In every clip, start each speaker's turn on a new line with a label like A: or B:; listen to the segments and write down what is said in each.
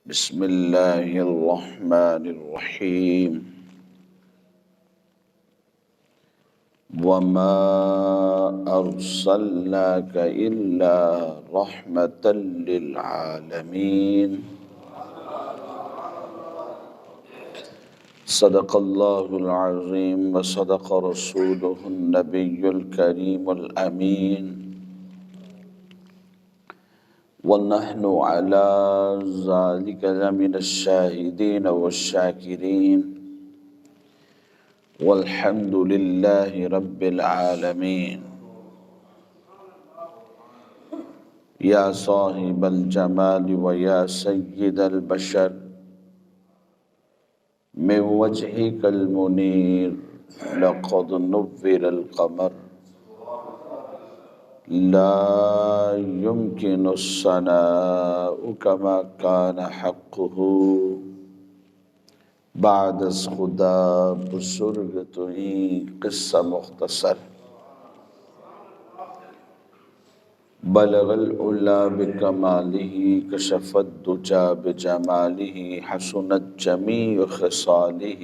A: بسم اللہ الرحمن الرحیم وما ارسلناک الا رحمتا للعالمین صدق اللہ العظیم وصدق رسولہ النبی الکریم الامین ونحن على ذلك لمن الشاهدين والشاكرين والحمد لله رب العالمين يا صاحب الجمال ويا سيد البشر من وجهك المنير لقد نور القمر لا يمكن الثناء كما كان حقه بعد از خدا بزرگ تو این قصہ مختصر بلغ العلا بکماله کشف الدجى بجماله حسنت جمیع خصاله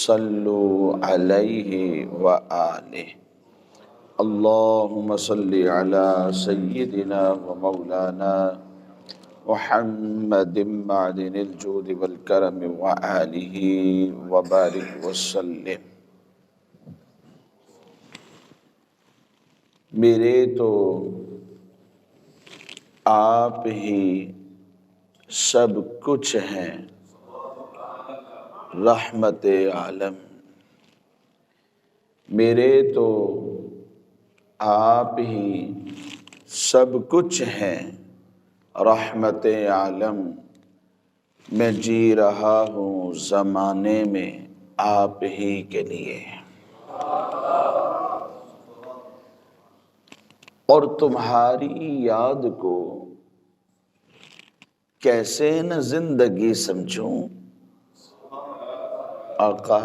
A: صلوا علیہ وآلہ اللهم صل على سيدنا ومولانا محمد معدن الجود والكرم وآله وبارك وسلم۔ میرے تو آپ ہی سب کچھ ہیں رحمت عالم، میرے تو آپ ہی سب کچھ ہیں رحمت عالم، میں جی رہا ہوں زمانے میں آپ ہی کے لیے، اور تمہاری یاد کو کیسے نہ زندگی سمجھوں آقا،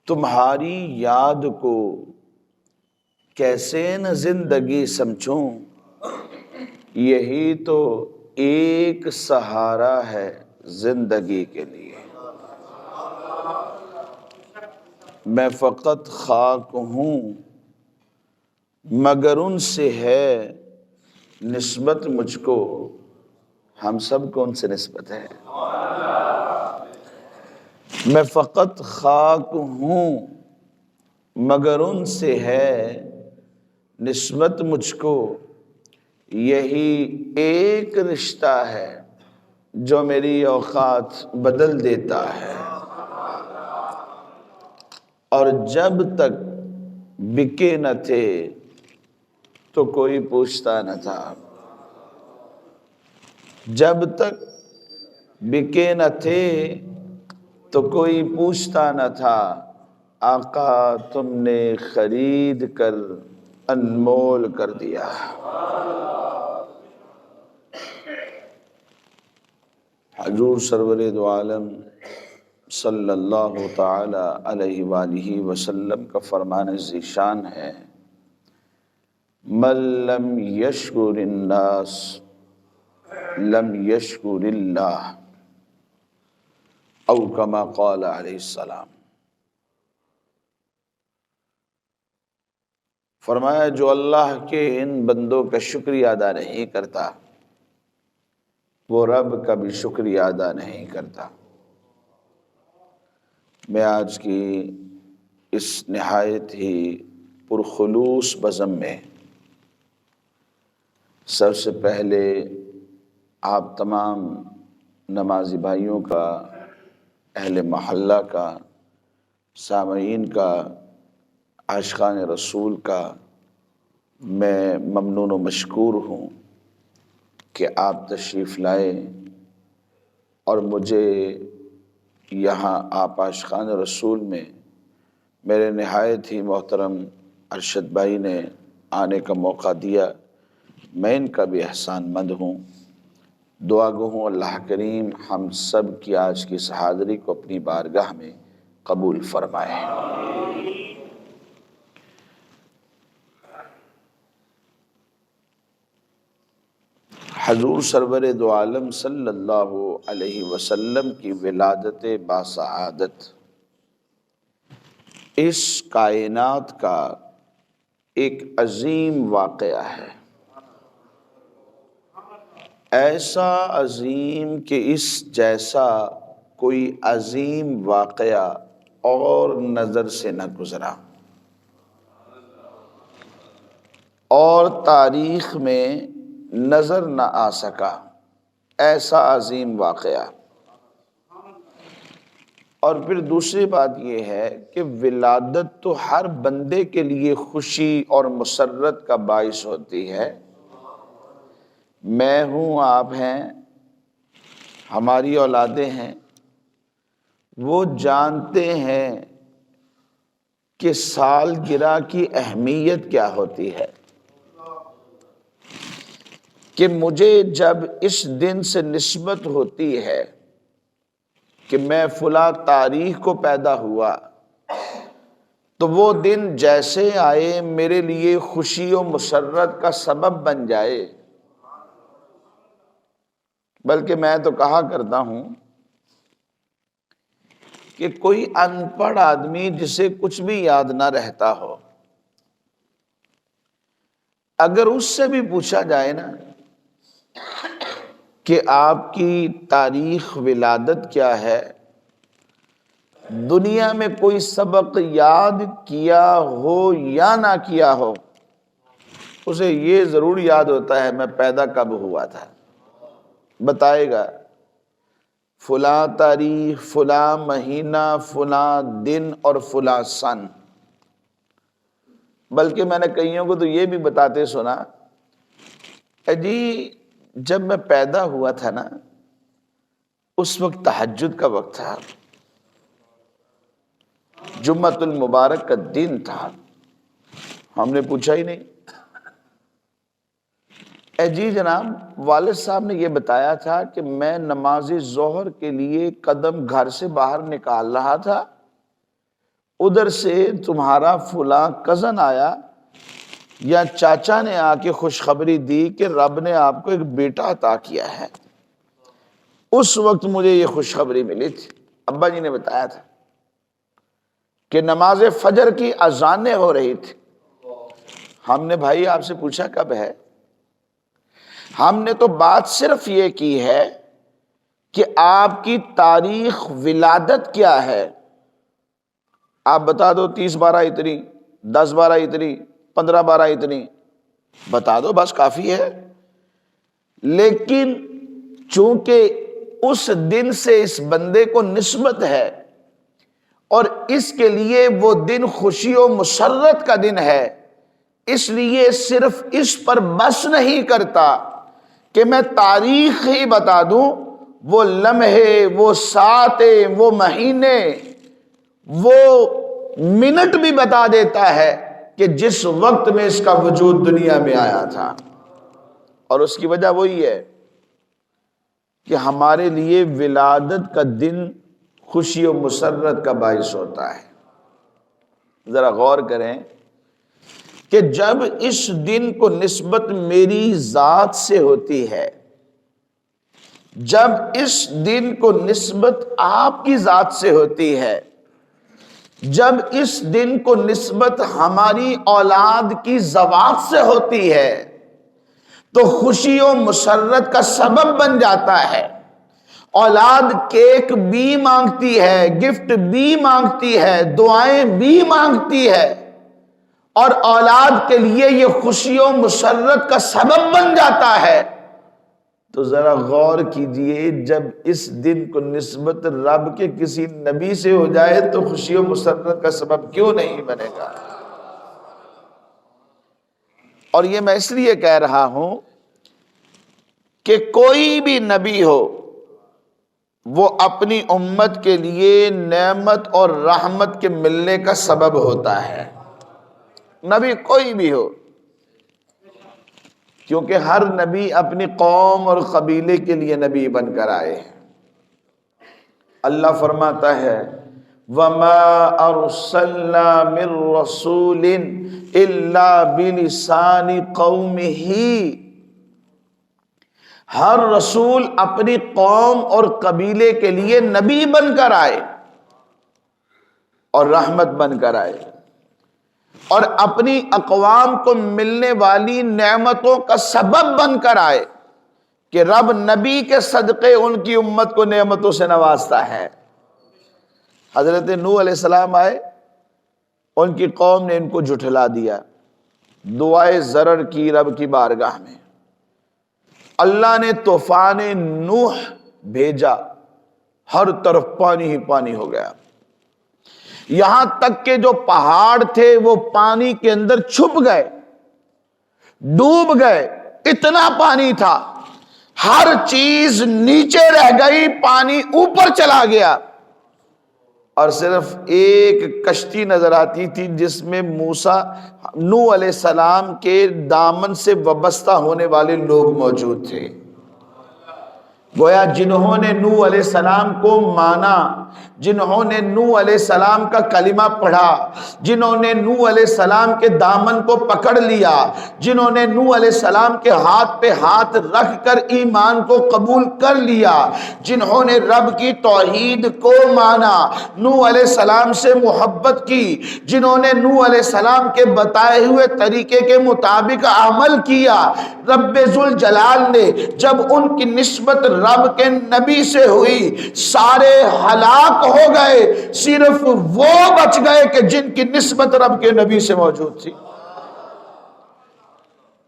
A: تمہاری یاد کو کیسے نہ زندگی سمجھوں، یہی تو ایک سہارا ہے زندگی کے لیے، میں فقط خاک ہوں مگر ان سے ہے نسبت مجھ کو، ہم سب کو ان سے نسبت ہے، میں فقط خاک ہوں مگر ان سے ہے نسبت مجھ کو، یہی ایک رشتہ ہے جو میری اوقات بدل دیتا ہے، اور جب تک بکے نہ تھے تو کوئی پوچھتا نہ تھا، جب تک بکے نہ تھے تو کوئی پوچھتا نہ تھا، آقا تم نے خرید کر انمول کر دیا۔ حضور سرور دو عالم صلی اللہ تعالی علیہ وآلہ وسلم کا فرمان ذیشان ہے، من لم یشکر الناس لم یشکر اللہ، او کما قال علیہ السلام، فرمایا جو اللہ کے ان بندوں کا شکریہ ادا نہیں کرتا وہ رب کا بھی شکریہ ادا نہیں کرتا۔ میں آج کی اس نہایت ہی پرخلوص بزم میں سب سے پہلے آپ تمام نمازی بھائیوں کا، اہل محلہ کا، سامعین کا، عاشقان رسول کا میں ممنون و مشکور ہوں کہ آپ تشریف لائے اور مجھے یہاں آپ عاشقان رسول میں میرے نہایت ہی محترم ارشد بھائی نے آنے کا موقع دیا، میں ان کا بھی احسان مند ہوں۔ دعا گو ہوں اللہ کریم ہم سب کی آج کی اس حاضری کو اپنی بارگاہ میں قبول فرمائے۔ حضور سرور دو عالم صلی اللہ علیہ وسلم کی ولادت باسعادت اس کائنات کا ایک عظیم واقعہ ہے، ایسا عظیم کہ اس جیسا کوئی عظیم واقعہ اور نظر سے نہ گزرا، اور تاریخ میں نظر نہ آ سکا ایسا عظیم واقعہ۔ اور پھر دوسری بات یہ ہے کہ ولادت تو ہر بندے کے لیے خوشی اور مسرت کا باعث ہوتی ہے۔ میں ہوں، آپ ہیں، ہماری اولادیں ہیں، وہ جانتے ہیں کہ سالگرہ کی اہمیت کیا ہوتی ہے، کہ مجھے جب اس دن سے نسبت ہوتی ہے کہ میں فلاں تاریخ کو پیدا ہوا، تو وہ دن جیسے آئے میرے لیے خوشی و مسرت کا سبب بن جائے۔ بلکہ میں تو کہا کرتا ہوں کہ کوئی ان پڑھ آدمی جسے کچھ بھی یاد نہ رہتا ہو، اگر اس سے بھی پوچھا جائے نا کہ آپ کی تاریخ ولادت کیا ہے، دنیا میں کوئی سبق یاد کیا ہو یا نہ کیا ہو، اسے یہ ضرور یاد ہوتا ہے میں پیدا کب ہوا تھا، بتائے گا فلاں تاریخ، فلاں مہینہ، فلاں دن اور فلاں سن۔ بلکہ میں نے کئیوں کو تو یہ بھی بتاتے سنا، جی جب میں پیدا ہوا تھا نا اس وقت تہجد کا وقت تھا، جمعۃ المبارک کا دن تھا۔ ہم نے پوچھا ہی نہیں، جی جناب والد صاحب نے یہ بتایا تھا کہ میں نماز ظہر کے لیے قدم گھر سے باہر نکال رہا تھا، ادھر سے تمہارا فلاں کزن آیا یا چاچا نے آ کے خوشخبری دی کہ رب نے آپ کو ایک بیٹا عطا کیا ہے۔ اس وقت مجھے یہ خوشخبری ملی تھی، ابا جی نے بتایا تھا کہ نماز فجر کی اذانیں ہو رہی تھی۔ ہم نے بھائی آپ سے پوچھا کب ہے؟ ہم نے تو بات صرف یہ کی ہے کہ آپ کی تاریخ ولادت کیا ہے، آپ بتا دو 30/12 اتنی، 10/12 اتنی، 15/12 اتنی، بتا دو بس کافی ہے۔ لیکن چونکہ اس دن سے اس بندے کو نسبت ہے اور اس کے لیے وہ دن خوشی و مسرت کا دن ہے، اس لیے صرف اس پر بس نہیں کرتا کہ میں تاریخ ہی بتا دوں، وہ لمحے، وہ ساعتیں، وہ مہینے، وہ منٹ بھی بتا دیتا ہے کہ جس وقت میں اس کا وجود دنیا میں آیا تھا۔ اور اس کی وجہ وہی ہے کہ ہمارے لیے ولادت کا دن خوشی و مسرت کا باعث ہوتا ہے۔ ذرا غور کریں کہ جب اس دن کو نسبت میری ذات سے ہوتی ہے، جب اس دن کو نسبت آپ کی ذات سے ہوتی ہے، جب اس دن کو نسبت ہماری اولاد کی زوات سے ہوتی ہے، تو خوشی و مسرت کا سبب بن جاتا ہے۔ اولاد کیک بھی مانگتی ہے، گفٹ بھی مانگتی ہے، دعائیں بھی مانگتی ہے، اور اولاد کے لیے یہ خوشی و مسرت کا سبب بن جاتا ہے۔ تو ذرا غور کیجئے، جب اس دن کو نسبت رب کے کسی نبی سے ہو جائے تو خوشی و مسرت کا سبب کیوں نہیں بنے گا؟ اور یہ میں اس لیے کہہ رہا ہوں کہ کوئی بھی نبی ہو وہ اپنی امت کے لیے نعمت اور رحمت کے ملنے کا سبب ہوتا ہے، نبی کوئی بھی ہو، کیونکہ ہر نبی اپنی قوم اور قبیلے کے لیے نبی بن کر آئے ہیں۔ اللہ فرماتا ہے وَمَا أَرْسَلْنَا مِن رَّسُولٍ إِلَّا بِلِسَانِ قَوْمِهِ، ہر رسول اپنی قوم اور قبیلے کے لیے نبی بن کر آئے اور رحمت بن کر آئے، اور اپنی اقوام کو ملنے والی نعمتوں کا سبب بن کر آئے کہ رب نبی کے صدقے ان کی امت کو نعمتوں سے نوازتا ہے۔ حضرت نوح علیہ السلام آئے، ان کی قوم نے ان کو جھٹلا دیا، دعائے ضرر کی رب کی بارگاہ میں، اللہ نے طوفان نوح بھیجا، ہر طرف پانی ہی پانی ہو گیا، یہاں تک کہ جو پہاڑ تھے وہ پانی کے اندر چھپ گئے، ڈوب گئے، اتنا پانی تھا، ہر چیز نیچے رہ گئی، پانی اوپر چلا گیا، اور صرف ایک کشتی نظر آتی تھی جس میں موسیٰ نوح علیہ السلام کے دامن سے وابستہ ہونے والے لوگ موجود تھے۔ گویا جنہوں نے نوح علیہ السلام کو مانا، جنہوں نے نوح علیہ السلام کا کلمہ پڑھا، جنہوں نے نوح علیہ السلام کے دامن کو پکڑ لیا، جنہوں نے نوح علیہ السلام کے ہاتھ پہ ہاتھ رکھ کر ایمان کو قبول کر لیا، جنہوں نے رب کی توحید کو مانا، نوح علیہ السلام سے محبت کی، جنہوں نے نوح علیہ السلام کے بتائے ہوئے طریقے کے مطابق عمل کیا، رب ذوالجلال نے جب ان کی نسبت رب کے نبی سے ہوئی، سارے ہلاک ہو گئے، صرف وہ بچ گئے کہ جن کی نسبت رب کے نبی سے موجود تھی۔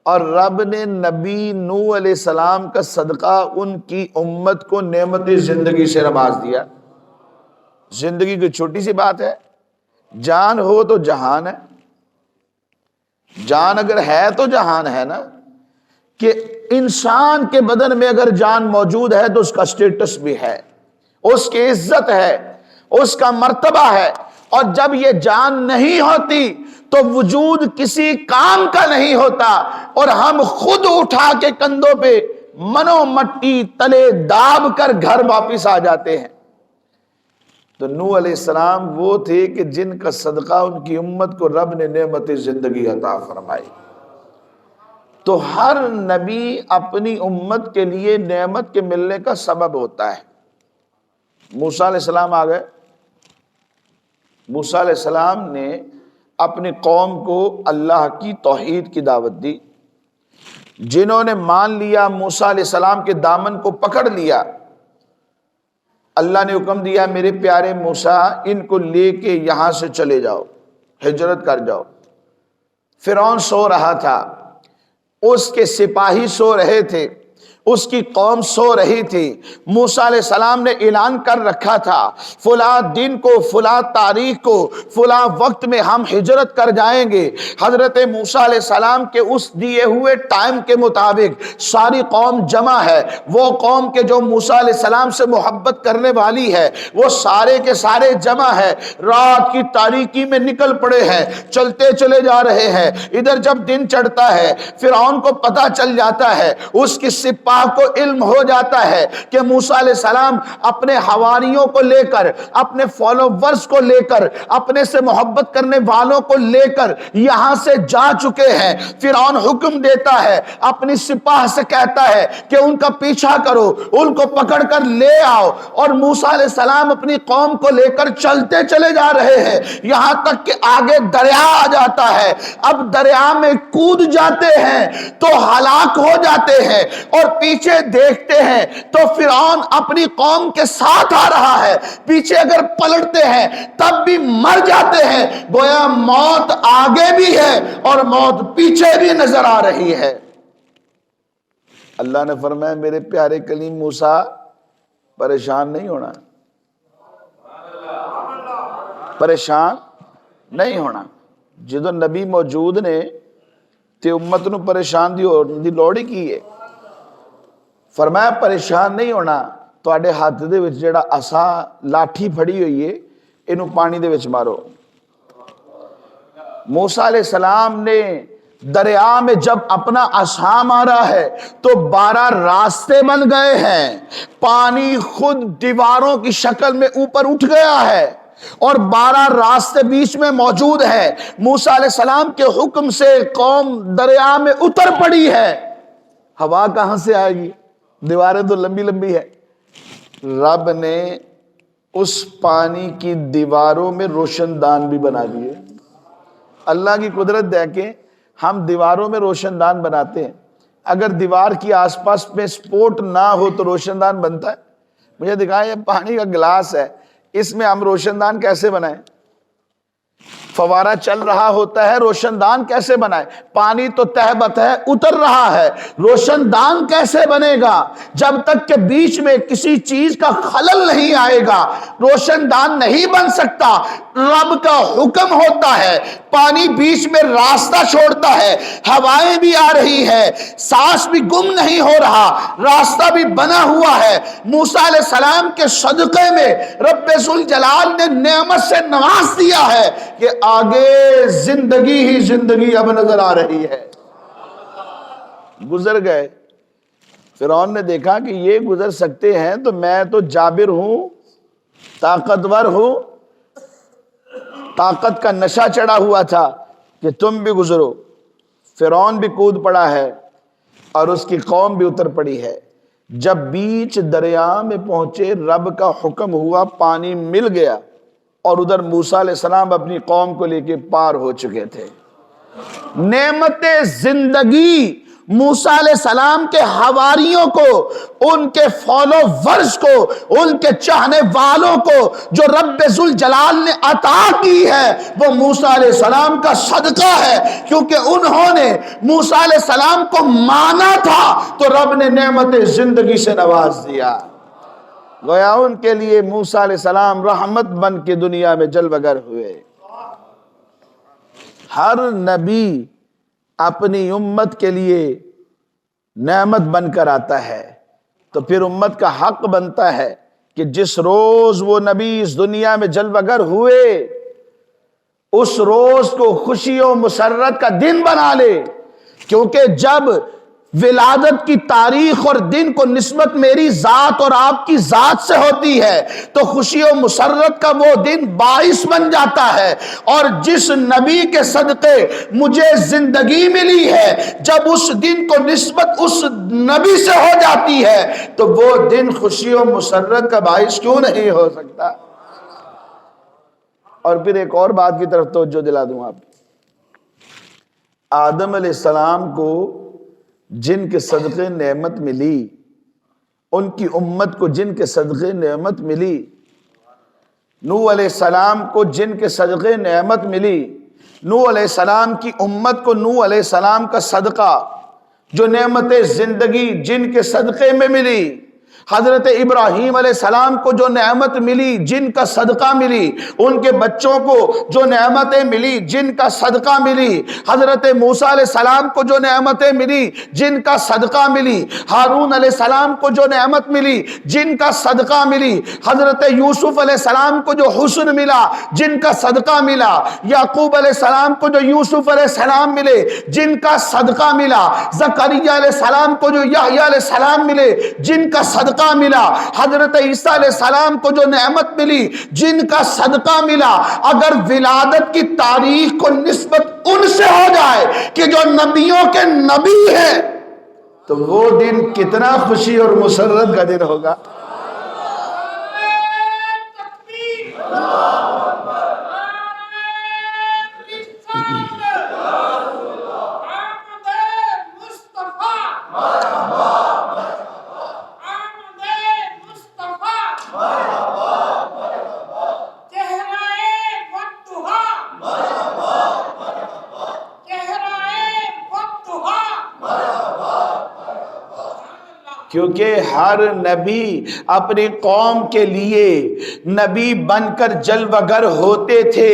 A: اور رب نے نبی نوح علیہ السلام کا صدقہ ان کی امت کو نعمت زندگی سے نواز دیا۔ زندگی کی چھوٹی سی بات ہے، جان ہو تو جہان ہے، جان اگر ہے تو جہان ہے نا، کہ انسان کے بدن میں اگر جان موجود ہے تو اس کا سٹیٹس بھی ہے، اس کی عزت ہے، اس کا مرتبہ ہے، اور جب یہ جان نہیں ہوتی تو وجود کسی کام کا نہیں ہوتا، اور ہم خود اٹھا کے کندھوں پہ منو مٹی تلے داب کر گھر واپس آ جاتے ہیں۔ تو نوح علیہ السلام وہ تھے کہ جن کا صدقہ ان کی امت کو رب نے نعمت زندگی عطا فرمائی۔ تو ہر نبی اپنی امت کے لیے نعمت کے ملنے کا سبب ہوتا ہے۔ موسیٰ علیہ السلام آ گئے، موسیٰ علیہ السلام نے اپنی قوم کو اللہ کی توحید کی دعوت دی، جنہوں نے مان لیا، موسیٰ علیہ السلام کے دامن کو پکڑ لیا، اللہ نے حکم دیا میرے پیارے موسیٰ ان کو لے کے یہاں سے چلے جاؤ، ہجرت کر جاؤ۔ فرعون سو رہا تھا، اس کے سپاہی سو رہے تھے، اس کی قوم سو رہی تھی، موسیٰ علیہ السلام نے اعلان کر رکھا تھا فلاں دن کو، فلاں تاریخ کو، فلاں وقت میں ہم ہجرت کر جائیں گے۔ حضرت موسیٰ علیہ السلام کے اس دیے ہوئے ٹائم کے مطابق ساری قوم جمع ہے، وہ قوم کے جو موسیٰ علیہ السلام سے محبت کرنے والی ہے وہ سارے کے سارے جمع ہے، رات کی تاریکی میں نکل پڑے ہیں، چلتے چلے جا رہے ہیں۔ ادھر جب دن چڑھتا ہے فرعون کو پتہ چل جاتا ہے، اس کی سپاہ کو علم ہو جاتا ہے کہ موسیٰ علیہ السلام اپنے حواریوں کو لے کر، اپنے فالوورز کو لے کر، اپنے سے محبت کرنے والوں کو لے کر یہاں سے جا چکے ہیں۔ فرعون حکم دیتا ہے، اپنی سپاہ سے کہتا ہے کہ ان کا پیچھا کرو، ان کو پکڑ کر لے آؤ، اور موسیٰ علیہ السلام اپنی قوم کو لے کر چلتے چلے جا رہے ہیں، یہاں تک کہ آگے دریا آ جاتا ہے۔ اب دریا میں کود جاتے ہیں تو ہلاک ہو جاتے ہیں، اور پیچھے دیکھتے ہیں تو فرعون اپنی قوم کے ساتھ آ رہا ہے، پیچھے اگر پلٹتے ہیں تب بھی مر جاتے ہیں، گویا موت آگے بھی ہے اور موت پیچھے بھی نظر آ رہی ہے۔ اللہ نے فرمایا میرے پیارے کلیم موسیٰ پریشان نہیں ہونا، پریشان نہیں ہونا۔ جدو نبی موجود نے تے امت نو پریشان دی لوڑ ہی کی ہے۔ فرمایا پریشان نہیں ہونا، تواڈے ہاتھ دے وچ جڑا عصا لاٹھی پھڑی ہوئی ہے اینو پانی دے وچ مارو۔ موسیٰ علیہ السلام نے دریا میں جب اپنا عصا مارا ہے تو 12 راستے بن گئے ہیں، پانی خود دیواروں کی شکل میں اوپر اٹھ گیا ہے، اور 12 راستے بیچ میں موجود ہیں۔ موسیٰ علیہ السلام کے حکم سے قوم دریا میں اتر پڑی ہے، ہوا کہاں سے آئے گی؟ دیواریں تو لمبی لمبی ہے، رب نے اس پانی کی دیواروں میں روشن دان بھی بنا دیے۔ اللہ کی قدرت دیکھیں، ہم دیواروں میں روشن دان بناتے ہیں، اگر دیوار کی آس پاس میں سپورٹ نہ ہو تو روشن دان بنتا ہے؟ مجھے دکھائیں، یہ پانی کا گلاس ہے، اس میں ہم روشن دان کیسے بنائیں؟ فوارہ چل رہا ہوتا ہے، روشن دان کیسے بنائے؟ پانی تو تہ بتہ اتر رہا ہے، روشن دان کیسے بنے گا؟ جب تک کہ بیچ میں کسی چیز کا خلل نہیں آئے گا روشن دان نہیں بن سکتا۔ رب کا حکم ہوتا ہے، پانی بیچ میں راستہ چھوڑتا ہے، ہوائیں بھی آ رہی ہے، سانس بھی گم نہیں ہو رہا، راستہ بھی بنا ہوا ہے۔ موسیٰ علیہ السلام کے صدقے میں رب ذوالجلال نے نعمت سے نواز دیا ہے کہ آگے زندگی ہی زندگی اب نظر آ رہی ہے۔ گزر گئے، فرعون نے دیکھا کہ یہ گزر سکتے ہیں تو میں تو جابر ہوں، طاقتور ہوں، طاقت کا نشہ چڑھا ہوا تھا کہ تم بھی گزرو۔ فرعون بھی کود پڑا ہے اور اس کی قوم بھی اتر پڑی ہے۔ جب بیچ دریا میں پہنچے، رب کا حکم ہوا، پانی مل گیا، اور ادھر موسیٰ علیہ السلام اپنی قوم کو لے کے پار ہو چکے تھے۔ نعمت زندگی موسیٰ علیہ السلام کے حواریوں کو، ان کے فالوورز کو، ان کے چاہنے والوں کو جو رب ذوالجلال نے عطا کی ہے، وہ موسیٰ علیہ السلام کا صدقہ ہے، کیونکہ انہوں نے موسیٰ علیہ السلام کو مانا تھا تو رب نے نعمت زندگی سے نواز دیا۔ گویا ان کے لیے موسیٰ علیہ السلام رحمت بن کے دنیا میں جلوہ گر ہوئے۔ ہر نبی اپنی امت کے لیے نعمت بن کر آتا ہے، تو پھر امت کا حق بنتا ہے کہ جس روز وہ نبی اس دنیا میں جلوہ گر ہوئے، اس روز کو خوشی و مسرت کا دن بنا لے، کیونکہ جب ولادت کی تاریخ اور دن کو نسبت میری ذات اور آپ کی ذات سے ہوتی ہے تو خوشی و مسرت کا وہ دن باعث بن جاتا ہے۔ اور جس نبی کے صدقے مجھے زندگی ملی ہے، جب اس دن کو نسبت اس نبی سے ہو جاتی ہے تو وہ دن خوشی و مسرت کا باعث کیوں نہیں ہو سکتا؟ اور پھر ایک اور بات کی طرف توجہ دلا دوں آپ، آدم علیہ السلام کو جن کے صدقے نعمت ملی، ان کی امت کو جن کے صدقے نعمت ملی، نوح علیہ السلام کو جن کے صدقے نعمت ملی، نوح علیہ السلام کی امت کو نوح علیہ السلام کا صدقہ جو نعمت زندگی جن کے صدقے میں ملی، حضرت ابراہیم علیہ السلام کو جو نعمت ملی جن کا صدقہ ملی، ان کے بچوں کو جو نعمتیں ملی جن کا صدقہ ملی، حضرت موسیٰ علیہ السلام کو جو نعمتیں ملی جن کا صدقہ ملی، ہارون علیہ السلام کو جو نعمت ملی جن کا صدقہ ملی، حضرت یوسف علیہ السلام کو جو حسن ملا جن کا صدقہ ملا، یعقوب علیہ السلام کو جو یوسف علیہ السلام ملے جن کا صدقہ ملا، زکریا علیہ السلام کو جو یحییٰ علیہ السلام ملے جن کا صدقہ ملا، حضرت عیسیٰ علیہ السلام کو جو نعمت ملی جن کا صدقہ ملا، اگر ولادت کی تاریخ کو نسبت ان سے ہو جائے کہ جو نبیوں کے نبی ہیں تو وہ دن کتنا خوشی اور مسرت کا دن ہوگا۔ کیونکہ ہر نبی اپنی قوم کے لیے نبی بن کر جلوہ گر ہوتے تھے،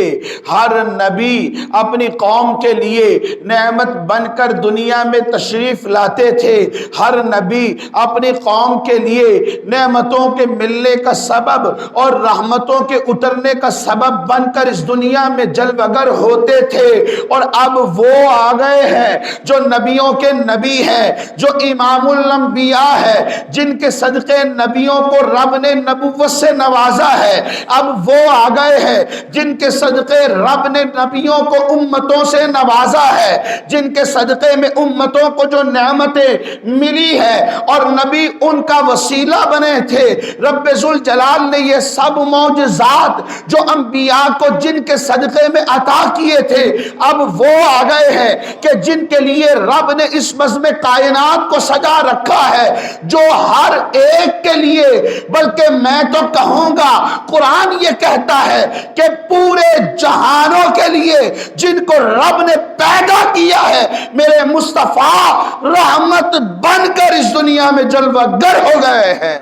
A: ہر نبی اپنی قوم کے لیے نعمت بن کر دنیا میں تشریف لاتے تھے، ہر نبی اپنی قوم کے لیے نعمتوں کے ملنے کا سبب اور رحمتوں کے اترنے کا سبب بن کر اس دنیا میں جلوہ گر ہوتے تھے۔ اور اب وہ آ گئے ہیں جو نبیوں کے نبی ہیں، جو امام الانبیاء ہے جن کے صدقے نبیوں کو رب نے نبوت سے نوازا ہے، اب وہ آ گئے ہیں جن کے صدقے رب نے نبیوں کو امتوں سے نوازا ہے، جن کے صدقے میں امتوں کو جو نعمتیں ملی ہے اور نبی ان کا وسیلہ بنے تھے۔ رب ذوالجلال نے یہ سب معجزات جو انبیاء کو جن کے صدقے میں عطا کیے تھے، اب وہ آ گئے ہیں کہ جن کے لیے رب نے اس بزم کائنات کو سجا رکھا ہے، جو ہر ایک کے لیے، بلکہ میں تو کہوں گا قرآن یہ کہتا ہے کہ پورے جہانوں کے لیے جن کو رب نے پیدا کیا ہے، میرے مصطفیٰ رحمت بن کر اس دنیا میں جلوہ گر ہو گئے ہیں۔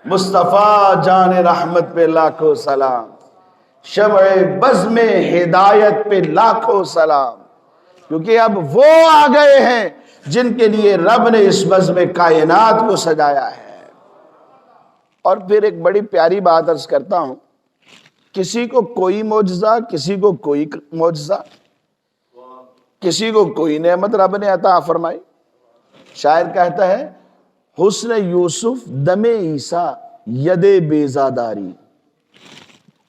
A: مصطفیٰ جان رحمت پہ لاکھوں سلام، شمع بزم ہدایت پہ لاکھوں سلام، کیونکہ اب وہ آ گئے ہیں جن کے لیے رب نے اس بزم کائنات کو سجایا ہے۔ اور پھر ایک بڑی پیاری بات عرض کرتا ہوں، کسی کو کوئی معجزہ، کسی کو کوئی معجزہ، کسی کو کوئی نعمت رب نے عطا فرمائی۔ شاعر کہتا ہے حسن یوسف دم عیسیٰ ید بیزاداری،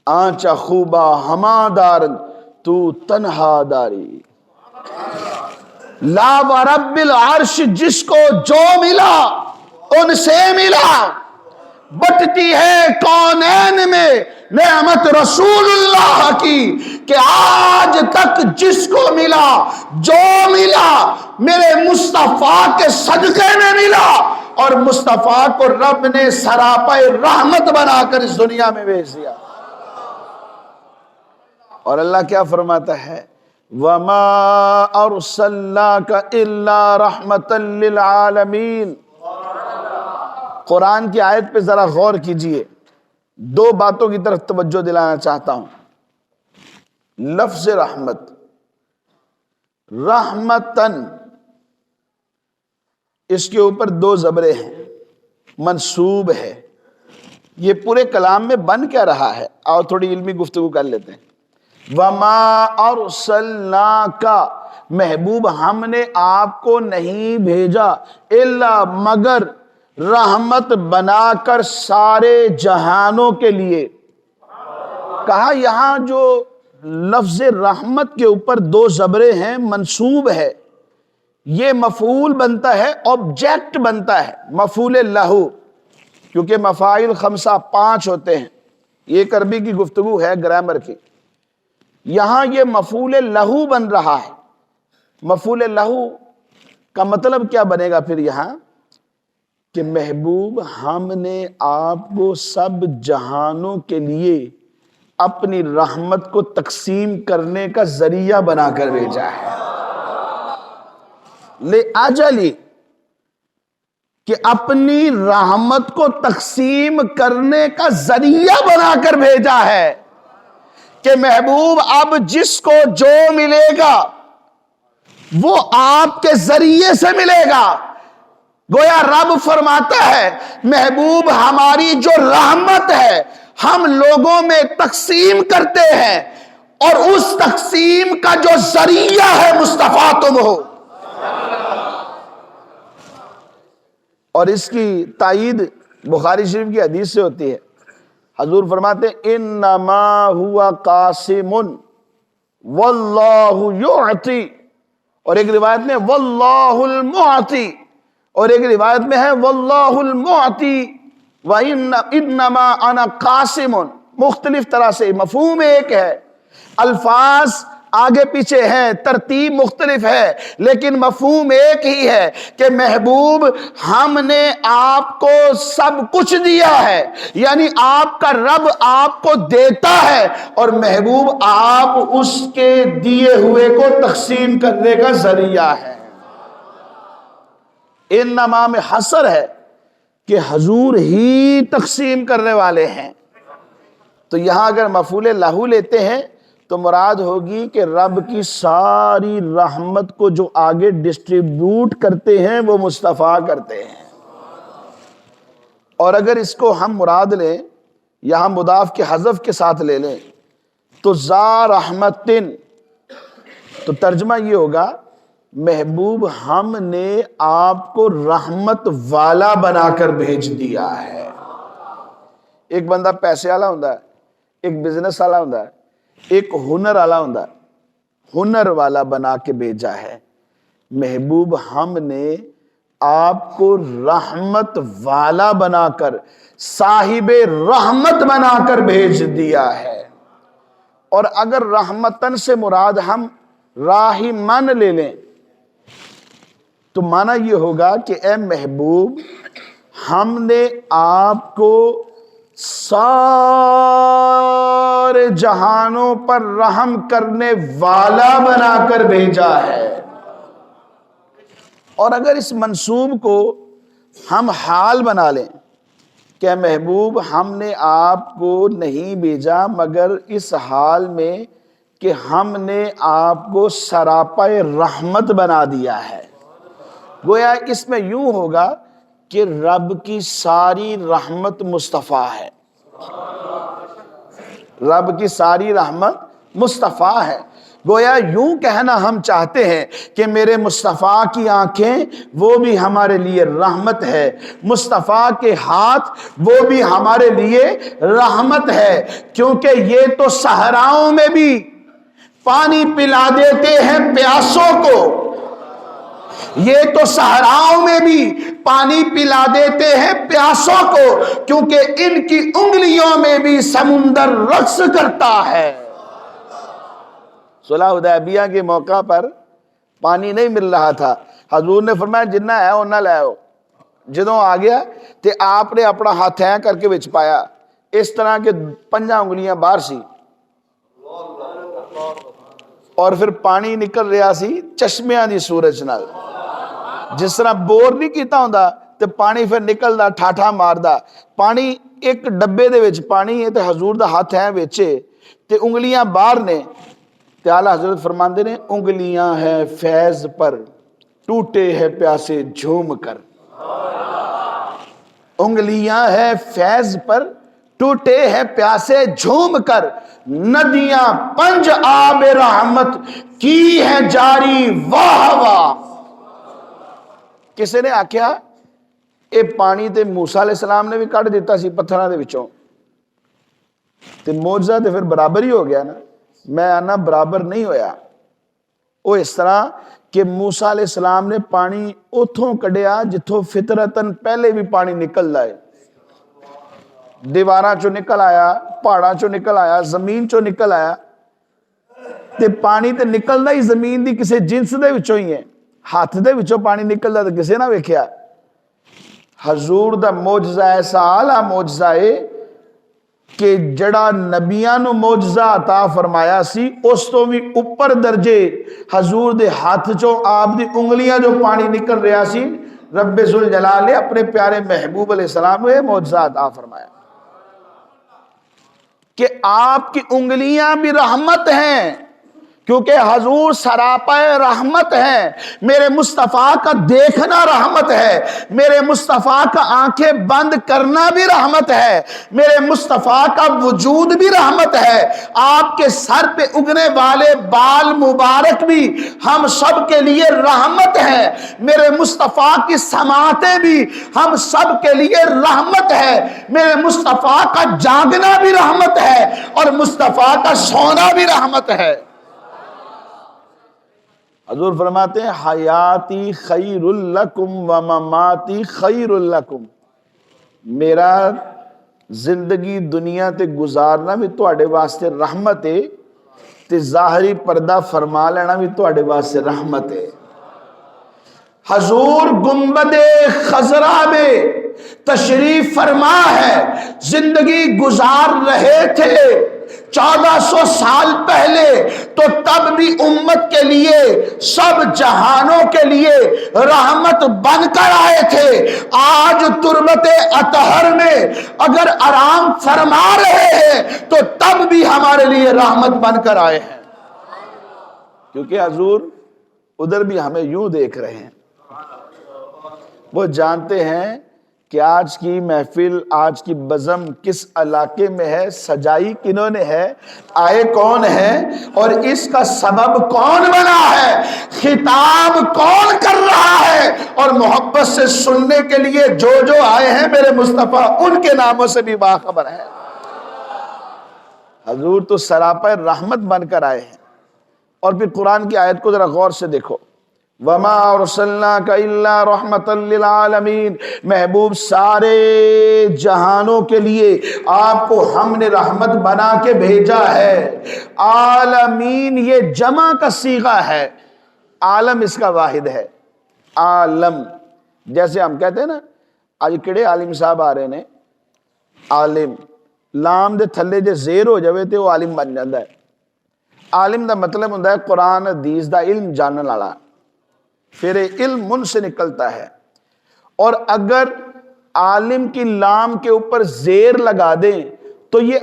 A: آنچا خوبا ہما دار تو تنہا داری۔ لا و رب العرش جس کو جو ملا ان سے ملا، بٹتی ہے کونین میں نعمت رسول اللہ کی، کہ آج تک جس کو ملا جو ملا میرے مصطفیٰ کے صدقے میں ملا، اور مصطفیٰ کو رب نے سراپا رحمت بنا کر اس دنیا میں بھیج دیا۔ اور اللہ کیا فرماتا ہے؟ وَمَا أَرْسَلْنَاكَ إِلَّا رَحْمَةً لِلْعَالَمِينَ۔ قرآن کی آیت پہ ذرا غور کیجئے، دو باتوں کی طرف توجہ دلانا چاہتا ہوں۔ لفظ رحمت، رحمتن، اس کے اوپر دو زبریں ہیں، منصوب ہے۔ یہ پورے کلام میں بن کیا رہا ہے؟ آؤ تھوڑی علمی گفتگو کر لیتے ہیں۔ وَمَا أَرْسَلْنَاكَ، محبوب ہم نے آپ کو نہیں بھیجا، الا مگر رحمت بنا کر سارے جہانوں کے لیے۔ کہا یہاں جو لفظ رحمت کے اوپر دو زبریں ہیں، منصوب ہے، یہ مفعول بنتا ہے، آبجیکٹ بنتا ہے، مفعول لہو، کیونکہ مفاعل خمسہ 5 ہوتے ہیں۔ یہ ایک عربی کی گفتگو ہے، گرامر کی۔ یہاں یہ مفعول لہو بن رہا ہے۔ مفعول لہو کا مطلب کیا بنے گا پھر یہاں؟ کہ محبوب ہم نے آپ کو سب جہانوں کے لیے اپنی رحمت کو تقسیم کرنے کا ذریعہ بنا کر بھیجا ہے۔ لِأَجَلِ، کہ اپنی رحمت کو تقسیم کرنے کا ذریعہ بنا کر بھیجا ہے، کہ محبوب اب جس کو جو ملے گا وہ آپ کے ذریعے سے ملے گا۔ گویا رب فرماتا ہے محبوب ہماری جو رحمت ہے ہم لوگوں میں تقسیم کرتے ہیں، اور اس تقسیم کا جو ذریعہ ہے مصطفیٰ تم ہو۔ اور اس کی تائید بخاری شریف کی حدیث سے ہوتی ہے۔ حضور فرماتے ہیں انما ہوا قاسم واللہ یعطی، اور ایک روایت میں واللہ المعطی، اور ایک روایت میں ہے واللہ المعطی وانما انا قاسم۔ مختلف طرح سے مفہوم ایک ہے، الفاظ آگے پیچھے ہیں، ترتیب مختلف ہے، لیکن مفہوم ایک ہی ہے کہ محبوب ہم نے آپ کو سب کچھ دیا ہے، یعنی آپ کا رب آپ کو دیتا ہے، اور محبوب آپ اس کے دیے ہوئے کو تقسیم کرنے کا ذریعہ ہے۔ انما میں حصر ہے کہ حضور ہی تقسیم کرنے والے ہیں۔ تو یہاں اگر مفعول لہو لیتے ہیں تو مراد ہوگی کہ رب کی ساری رحمت کو جو آگے ڈسٹریبیوٹ کرتے ہیں وہ مصطفیٰ کرتے ہیں۔ اور اگر اس کو ہم مراد لیں، یہاں مضاف کے حذف کے ساتھ لے لیں تو ذا رحمتن، تو ترجمہ یہ ہوگا محبوب ہم نے آپ کو رحمت والا بنا کر بھیج دیا ہے۔ ایک بندہ پیسے والا ہوندا ہے، ایک بزنس والا ہوندا ہے، ایک ہنر والا ہوندا ہے، ہنر والا بنا کے بھیجا ہے۔ محبوب ہم نے آپ کو رحمت والا بنا کر، صاحب رحمت بنا کر بھیج دیا ہے۔ اور اگر رحمتن سے مراد ہم راحمن لے لیں تو معنی یہ ہوگا کہ اے محبوب ہم نے آپ کو سارے جہانوں پر رحم کرنے والا بنا کر بھیجا ہے۔ اور اگر اس منصوب کو ہم حال بنا لیں کہ محبوب ہم نے آپ کو نہیں بھیجا مگر اس حال میں کہ ہم نے آپ کو سراپا رحمت بنا دیا ہے، گویا اس میں یوں ہوگا کہ رب کی ساری رحمت مصطفیٰ ہے، رب کی ساری رحمت مصطفیٰ ہے۔ گویا یوں کہنا ہم چاہتے ہیں کہ میرے مصطفیٰ کی آنکھیں وہ بھی ہمارے لیے رحمت ہے، مصطفیٰ کے ہاتھ وہ بھی ہمارے لیے رحمت ہے، کیونکہ یہ تو صحراؤں میں بھی پانی پلا دیتے ہیں پیاسوں کو، یہ تو صحراؤں میں بھی پانی پلا دیتے ہیں پیاسوں کو، کیونکہ ان کی انگلیوں میں بھی سمندر رقص کرتا ہے۔ صلح حدیبیہ کے موقع پر پانی نہیں مل رہا تھا، حضور نے فرمایا جنہ ہے انہاں لے آؤ، جدوں آ گیا تے آپ نے اپنا ہاتھ ہیں کر کے وچ پایا، اس طرح کے 5 انگلیاں باہر سی، اور پھر پانی نکل رہا سی چشمیاں دی صورت نال، جس طرح بور نہیں کیتا ہوندا تے پانی پھر نکلدا ٹھاٹھا ماردا، پانی ایک ڈبے دے وچ پانی ہے تے حضور دا ہاتھ ہے وچے تے انگلیاں باہر نے، تے اعلیٰ حضرت فرماندے نے انگلیاں ہیں فیض پر ٹوٹے ہیں پیاسے جھوم کر، انگلیاں ہیں فیض پر ٹوٹے ہیں پیاسے جھوم کر، ندیاں 5 آب رحمت کی ہے جاری واہ واہ۔ کسی نے آکھیا اے پانی تے موسیٰ علیہ السلام نے بھی کٹ دیتا سی پتھراں دے وچوں، تے معجزہ تے پھر برابر ہی ہو گیا نا؟ میں آنا برابر نہیں ہویا، وہ اس طرح کہ موسیٰ علیہ السلام نے پانی اتھوں کڈیا جتھوں فطرتاً پہلے بھی پانی نکل لائے، دیواراں چوں نکل آیا، پہاڑاں چوں نکل آیا، زمین چوں نکل آیا، تے پانی تے نکلنا ہی زمین دی کسے جنس دے وچوں ہی ہے، ہاتھ دے وچوں پانی نکلدا تے کسے نہ ویکھیا۔ حضور دا معجزہ ایسا اعلیٰ معجزہ ہے کہ جڑا نبیاں نو معجزہ عطا فرمایا سی اس تو بھی اوپر درجے حضور دے ہاتھ چوں آپ دی انگلیاں جو پانی نکل رہا سی، رب ذوالجلال نے اپنے پیارے محبوب علیہ السلام نے معجزہ عطا فرمایا کہ آپ کی انگلیاں بھی رحمت ہیں، کیونکہ حضور سراپا رحمت ہے، میرے مصطفیٰ کا دیکھنا رحمت ہے، میرے مصطفیٰ کا آنکھیں بند کرنا بھی رحمت ہے، میرے مصطفیٰ کا وجود بھی رحمت ہے، آپ کے سر پہ اگنے والے بال مبارک بھی ہم سب کے لیے رحمت ہے، میرے مصطفیٰ کی سماعتیں بھی ہم سب کے لیے رحمت ہے، میرے مصطفیٰ کا جاگنا بھی رحمت ہے اور مصطفیٰ کا سونا بھی رحمت ہے۔ حضور فرماتے ہیں حیاتی خیر لکم و مماتی خیر لکم، میرا زندگی دنیا تے گزارنا بھی تواڈے واسطے رحمت ہے تے ظاہری پردہ فرما لینا بھی تواڈے واسطے رحمت ہے۔ حضور گنبد خضرا میں تشریف فرما ہے، زندگی گزار رہے تھے 1400 سال پہلے، تو تب بھی امت کے لیے سب جہانوں کے لیے رحمت بن کر آئے تھے۔ آج تربت اطہر میں اگر آرام فرما رہے ہیں تو تب بھی ہمارے لیے رحمت بن کر آئے ہیں، کیونکہ حضور ادھر بھی ہمیں یوں دیکھ رہے ہیں، وہ جانتے ہیں کہ آج کی محفل، آج کی بزم کس علاقے میں ہے، سجائی کنہوں نے ہے، آئے کون ہے، اور اس کا سبب کون بنا ہے، خطاب کون کر رہا ہے، اور محبت سے سننے کے لیے جو جو آئے ہیں میرے مصطفیٰ ان کے ناموں سے بھی باخبر ہے۔ حضور تو سراپا رحمت بن کر آئے ہیں۔ اور پھر قرآن کی آیت کو ذرا غور سے دیکھو، وَمَا أَرْسَلْنَاكَ إِلَّا رَحْمَةً لِّلْعَالَمِينَ، محبوب سارے جہانوں کے لیے آپ کو ہم نے رحمت بنا کے بھیجا ہے۔ عالمین یہ جمع کا صیغہ ہے، عالم اس کا واحد ہے، عالم۔ جیسے ہم کہتے ہیں نا آج کڑے عالم صاحب آ رہے نے، عالم لام دے تھلے جے زیر ہو جاوے تے وہ عالم بن جاتا ہے۔ عالم دا مطلب ہوتا ہے قرآن حدیث دا علم جاننے والا، پھر علم ان سے نکلتا ہے۔ اور اگر عالم کی لام کے اوپر زیر لگا دیں تو یہ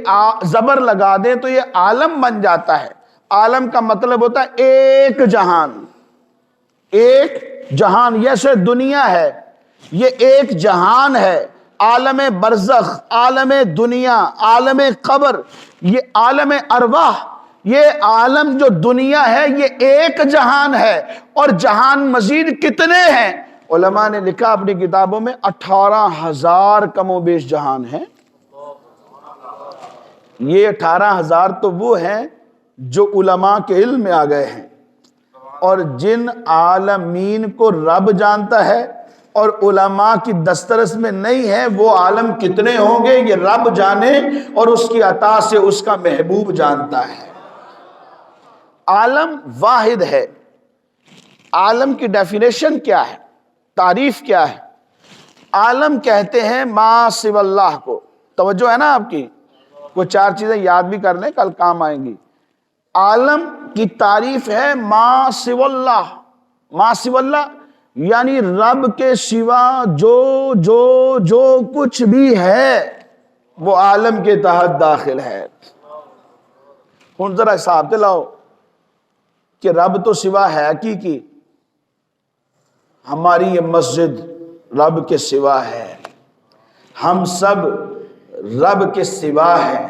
A: زبر لگا دیں تو یہ عالم بن جاتا ہے۔ عالم کا مطلب ہوتا ہے ایک جہان، ایک جہان۔ جیسے دنیا ہے یہ ایک جہان ہے، عالم برزخ، عالم دنیا، عالم قبر، یہ عالم ارواح، یہ عالم جو دنیا ہے یہ ایک جہان ہے۔ اور جہان مزید کتنے ہیں؟ علماء نے لکھا اپنی کتابوں میں 18,000 کم و بیش جہان ہیں۔ یہ 18,000 تو وہ ہیں جو علماء کے علم میں آ گئے ہیں، اور جن عالمین کو رب جانتا ہے اور علماء کی دسترس میں نہیں ہے وہ عالم کتنے ہوں گے یہ رب جانے، اور اس کی عطا سے اس کا محبوب جانتا ہے۔ عالم واحد ہے۔ عالم کی ڈیفینیشن کیا ہے، تعریف کیا ہے؟ عالم کہتے ہیں ما سوی اللہ کو۔ توجہ ہے نا آپ کی؟ کوئی 4 چیزیں یاد بھی کر لیں، کل کام آئیں گی۔ عالم کی تعریف ہے ما سوی اللہ، ما سوی اللہ یعنی رب کے سوا جو کچھ بھی ہے وہ عالم کے تحت داخل ہے۔ ہن ذرا حساب تے لاؤ کہ رب تو سوا ہے کی ہماری یہ مسجد رب کے سوا ہے، ہم سب رب کے سوا ہے،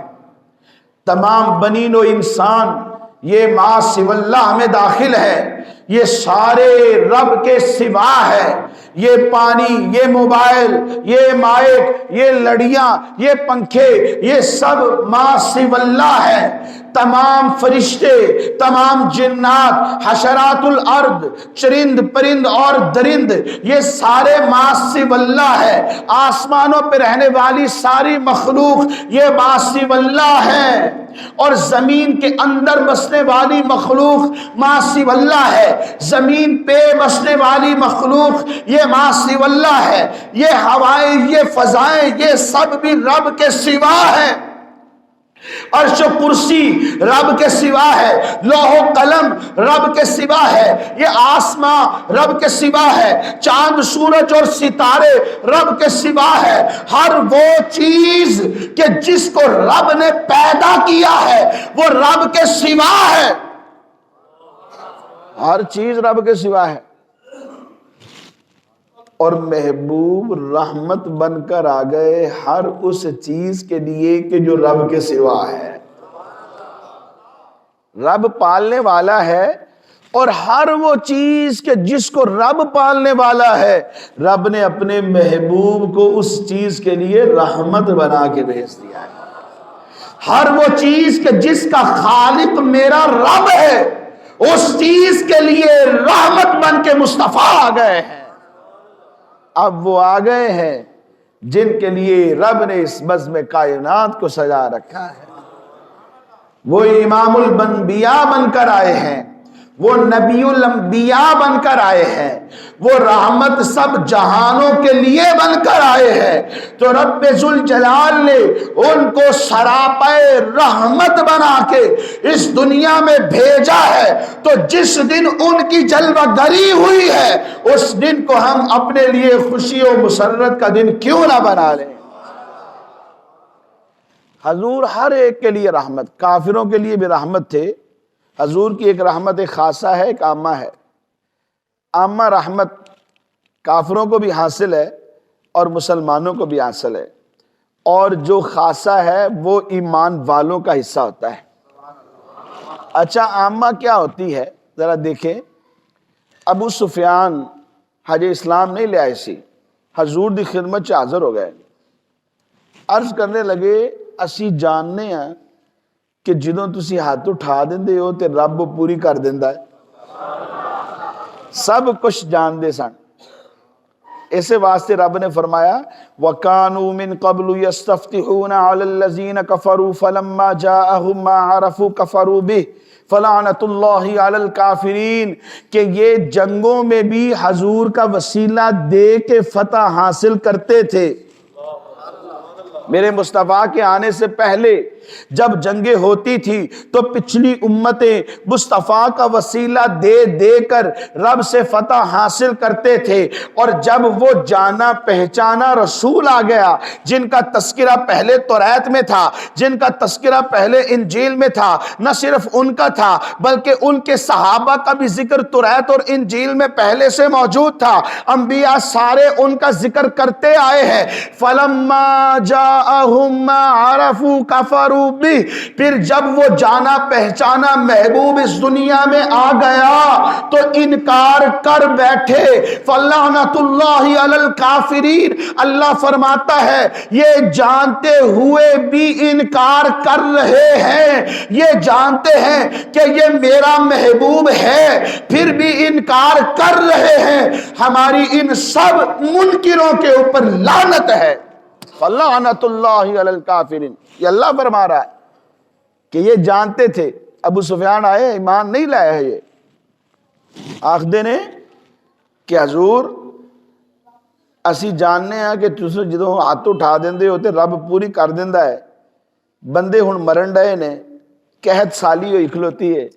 A: تمام بنین و انسان یہ ما سوی اللہ میں داخل ہے، یہ سارے رب کے سوا ہے۔ یہ پانی، یہ موبائل، یہ مائک، یہ لڑیاں، یہ پنکھے، یہ سب ما سوی اللہ ہے۔ تمام فرشتے، تمام جنات، حشرات الارض، چرند پرند اور درند، یہ سارے ما سوی اللہ ہے۔ آسمانوں پہ رہنے والی ساری مخلوق یہ ما سوی اللہ ہے، اور زمین کے اندر بسنے والی مخلوق ما سوی اللہ ہے، زمین پہ بسنے والی مخلوق یہ ما سوی اللہ ہے، یہ ہوائیں، یہ فضائیں، یہ سب بھی رب کے سوا ہے۔ عرش و کرسی رب کے سوا ہے، لوح و قلم رب کے سوا ہے، یہ آسمان رب کے سوا ہے، چاند سورج اور ستارے رب کے سوا ہے۔ ہر وہ چیز کہ جس کو رب نے پیدا کیا ہے وہ رب کے سوا ہے، ہر چیز رب کے سوا ہے۔ اور محبوب رحمت بن کر آ گئے ہر اس چیز کے لیے کہ جو رب کے سوا ہے۔ رب پالنے والا ہے، اور ہر وہ چیز کہ جس کو رب پالنے والا ہے رب نے اپنے محبوب کو اس چیز کے لیے رحمت بنا کے بھیج دیا ہے۔ ہر وہ چیز کہ جس کا خالق میرا رب ہے اس چیز کے لیے رحمت بن کے مصطفیٰ آ گئے ہیں۔ اب وہ آ گئے ہیں جن کے لیے رب نے اس بزم کائنات کو سجا رکھا ہے۔ وہ امام الانبیاء بن کر آئے ہیں، وہ نبی الانبیاء بن کر آئے ہیں، وہ رحمت سب جہانوں کے لیے بن کر آئے ہیں۔ تو رب ذوالجلال نے ان کو سراپائے رحمت بنا کے اس دنیا میں بھیجا ہے۔ تو جس دن ان کی جلوہ گری ہوئی ہے اس دن کو ہم اپنے لیے خوشی و مسرت کا دن کیوں نہ بنا لیں۔ حضور ہر ایک کے لیے رحمت، کافروں کے لیے بھی رحمت تھے۔ حضور کی ایک رحمت خاصہ ہے، ایک عامہ ہے۔ عامہ رحمت کافروں کو بھی حاصل ہے اور مسلمانوں کو بھی حاصل ہے، اور جو خاصہ ہے وہ ایمان والوں کا حصہ ہوتا ہے۔ اچھا عامہ کیا ہوتی ہے ذرا دیکھیں۔ ابو سفیان حج اسلام نہیں لے آئے سی، حضور دی خدمت حاضر ہو گئے، عرض کرنے لگے اسی جاننے ہیں کہ جدوں تسی ہاتھ اٹھا دیندے ہو تے رب پوری کر دیندا ہے، سب کچھ جان دے سن۔ اسے واسطے رب نے فرمایا وَكَانُوا مِن قَبْلُ يَسْتَفْتِحُونَ عَلَى الَّذِينَ كَفَرُوا فَلَمَّا جَاءَهُم مَّا عَرَفُوا كَفَرُوا بِهِ فَلَعْنَةُ اللَّهِ عَلَى الْكَافِرِينَ، کہ یہ جنگوں میں بھی حضور کا وسیلہ دے کے فتح حاصل کرتے تھے۔ میرے مصطفیٰ کے آنے سے پہلے جب جنگیں ہوتی تھی تو پچھلی امتیں مصطفیٰ کا وسیلہ دے دے کر رب سے فتح حاصل کرتے تھے، اور جب وہ جانا پہچانا رسول آ گیا جن کا تذکرہ پہلے توریت میں تھا، جن کا تذکرہ پہلے انجیل میں تھا، نہ صرف ان کا تھا بلکہ ان کے صحابہ کا بھی ذکر توریت اور انجیل میں پہلے سے موجود تھا، انبیاء سارے ان کا ذکر کرتے آئے ہیں۔ فَلَمَّا جَاءَهُم مَّا عَرَفُوا كَفَرُوا بِهِ، پھر جب وہ جانا پہچانا محبوب اس دنیا میں آ گیا تو انکار کر بیٹھے۔ فَلَعْنَةُ اللَّهِ عَلَى الْكَافِرِينَ، اللہ فرماتا ہے یہ جانتے ہوئے بھی انکار کر رہے ہیں، یہ جانتے ہیں کہ یہ میرا محبوب ہے پھر بھی انکار کر رہے ہیں، ہماری ان سب منکروں کے اوپر لعنت ہے۔ فَلَعْنَةُ اللَّهِ عَلَى الْكَافِرِينَ، یہ اللہ فرما رہا ہے کہ یہ جانتے تھے۔ ابو سفیان آئے، ایمان نہیں لائے ہے، یہ آخدے نے کہ حضور اسی جاننے ہیں کہ تسے جدوں ہاتھ اٹھا دیندے ہوتے رب پوری کر دیندا ہے، بندے ہن مرن ڈے نے، قحط سالی ہوئی کھلوتی ہے،